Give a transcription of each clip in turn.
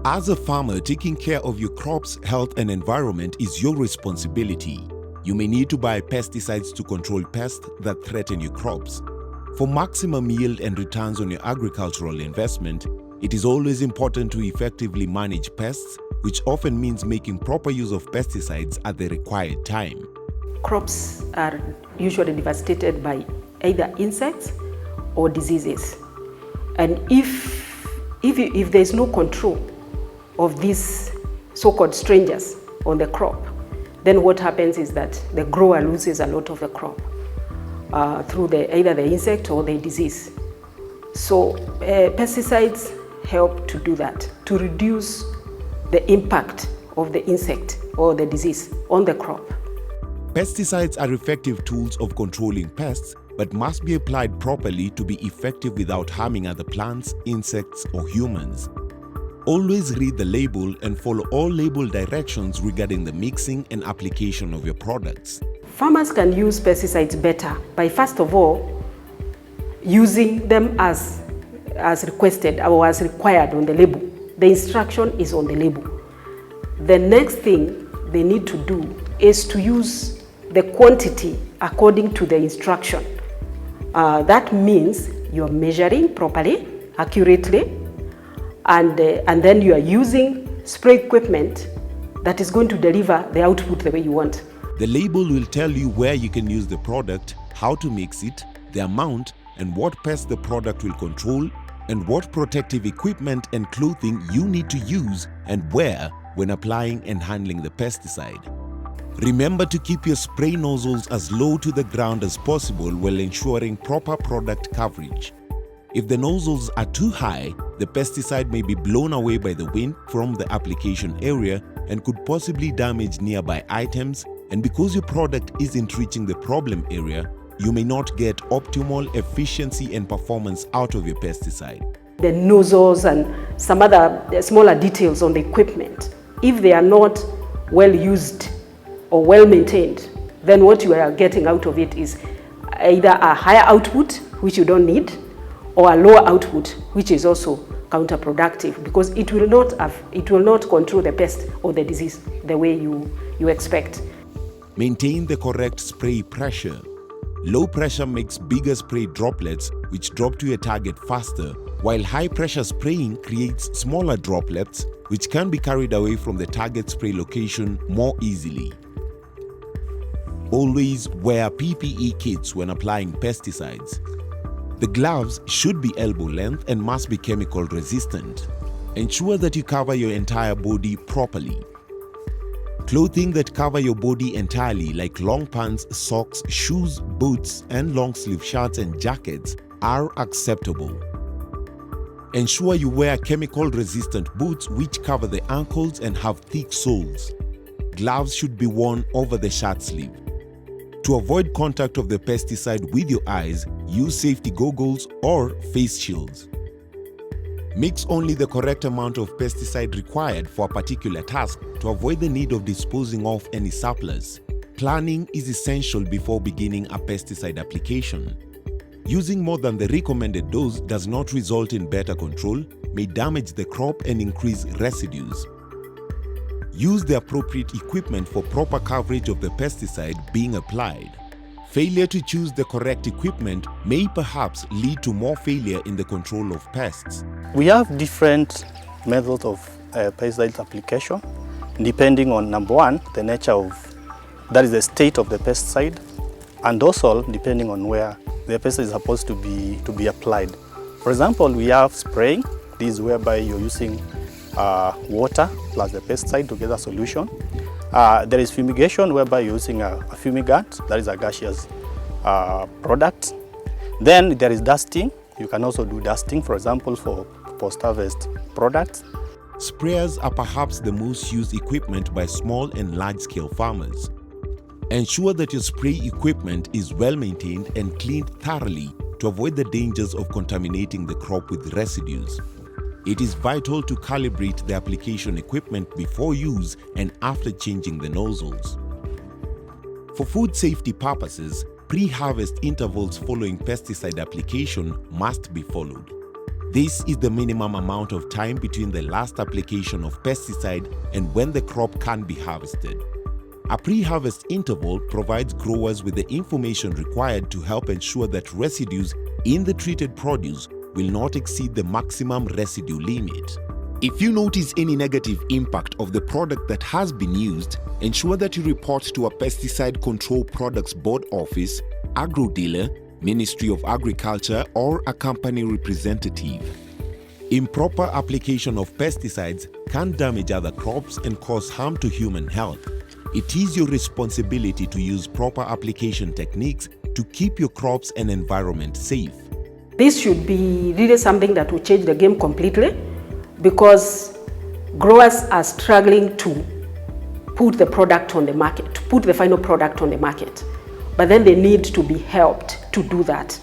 As a farmer, taking care of your crops, health and environment is your responsibility. You may need to buy pesticides to control pests that threaten your crops. For maximum yield and returns on your agricultural investment, it is always important to effectively manage pests, which often means making proper use of pesticides at the required time. Crops are usually devastated by either insects or diseases. And if there is no control of these so-called strangers on the crop, then what happens is that the grower loses a lot of the crop through either the insect or the disease. So pesticides help to do that, to reduce the impact of the insect or the disease on the crop. Pesticides are effective tools of controlling pests, but must be applied properly to be effective without harming other plants, insects, or humans. Always read the label and follow all label directions regarding the mixing and application of your products. Farmers can use pesticides better by, first of all, using them as requested or as required on the label. The instruction is on the label. The next thing they need to do is to use the quantity according to the instruction. That means you're measuring properly, accurately, and then you are using spray equipment that is going to deliver the output the way you want. The label will tell you where you can use the product, how to mix it, the amount, and what pests the product will control, and what protective equipment and clothing you need to use and wear when applying and handling the pesticide. Remember to keep your spray nozzles as low to the ground as possible while ensuring proper product coverage. If the nozzles are too high, the pesticide may be blown away by the wind from the application area and could possibly damage nearby items, and because your product isn't reaching the problem area, you may not get optimal efficiency and performance out of your pesticide. The nozzles and some other smaller details on the equipment, if they are not well used or well maintained, then what you are getting out of it is either a higher output, which you don't need, or a lower output, which is also counterproductive, because it will not control the pest or the disease the way you expect. Maintain the correct spray pressure. Low pressure makes bigger spray droplets which drop to your target faster, while high pressure spraying creates smaller droplets which can be carried away from the target spray location more easily. Always wear PPE kits when applying pesticides. The gloves should be elbow length and must be chemical resistant. Ensure that you cover your entire body properly. Clothing that cover your body entirely, like long pants, socks, shoes, boots, and long sleeve shirts and jackets are acceptable. Ensure you wear chemical resistant boots which cover the ankles and have thick soles. Gloves should be worn over the shirt sleeve. To avoid contact of the pesticide with your eyes, use safety goggles or face shields. Mix only the correct amount of pesticide required for a particular task to avoid the need of disposing of any surplus. Planning is essential before beginning a pesticide application. Using more than the recommended dose does not result in better control, may damage the crop and increase residues. Use the appropriate equipment for proper coverage of the pesticide being applied. Failure to choose the correct equipment may perhaps lead to more failure in the control of pests. We have different methods of pesticide application depending on, number one, the nature of, that is the state of the pesticide, and also depending on where the pesticide is supposed to be applied. For example, we have spraying. This is whereby you're using water plus the pesticide to get a solution. There is fumigation, whereby you're using a fumigant, that is a gaseous product. Then there is dusting. You can also do dusting, for example, for post-harvest products. Sprayers are perhaps the most used equipment by small and large-scale farmers. Ensure that your spray equipment is well maintained and cleaned thoroughly to avoid the dangers of contaminating the crop with residues. It is vital to calibrate the application equipment before use and after changing the nozzles. For food safety purposes, pre-harvest intervals following pesticide application must be followed. This is the minimum amount of time between the last application of pesticide and when the crop can be harvested. A pre-harvest interval provides growers with the information required to help ensure that residues in the treated produce will not exceed the maximum residue limit. If you notice any negative impact of the product that has been used, ensure that you report to a Pesticide Control Products Board office, AGRO-DEALER, Ministry of Agriculture, or a company representative. Improper application of pesticides can damage other crops and cause harm to human health. It is your responsibility to use proper application techniques to keep your crops and environment safe. This should be really something that will change the game completely, because growers are struggling to put the product on the market, to put the final product on the market. But then they need to be helped to do that.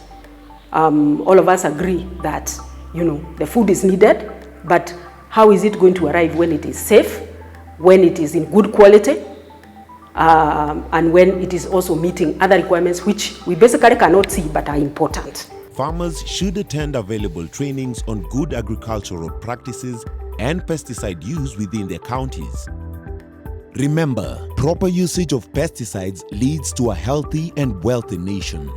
All of us agree that, the food is needed, but how is it going to arrive when it is safe, when it is in good quality, and when it is also meeting other requirements which we basically cannot see but are important. Farmers should attend available trainings on good agricultural practices and pesticide use within their counties. Remember, proper usage of pesticides leads to a healthy and wealthy nation.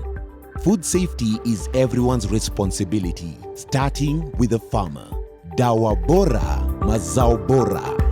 Food safety is everyone's responsibility, starting with the farmer. Dawa bora, mazao bora.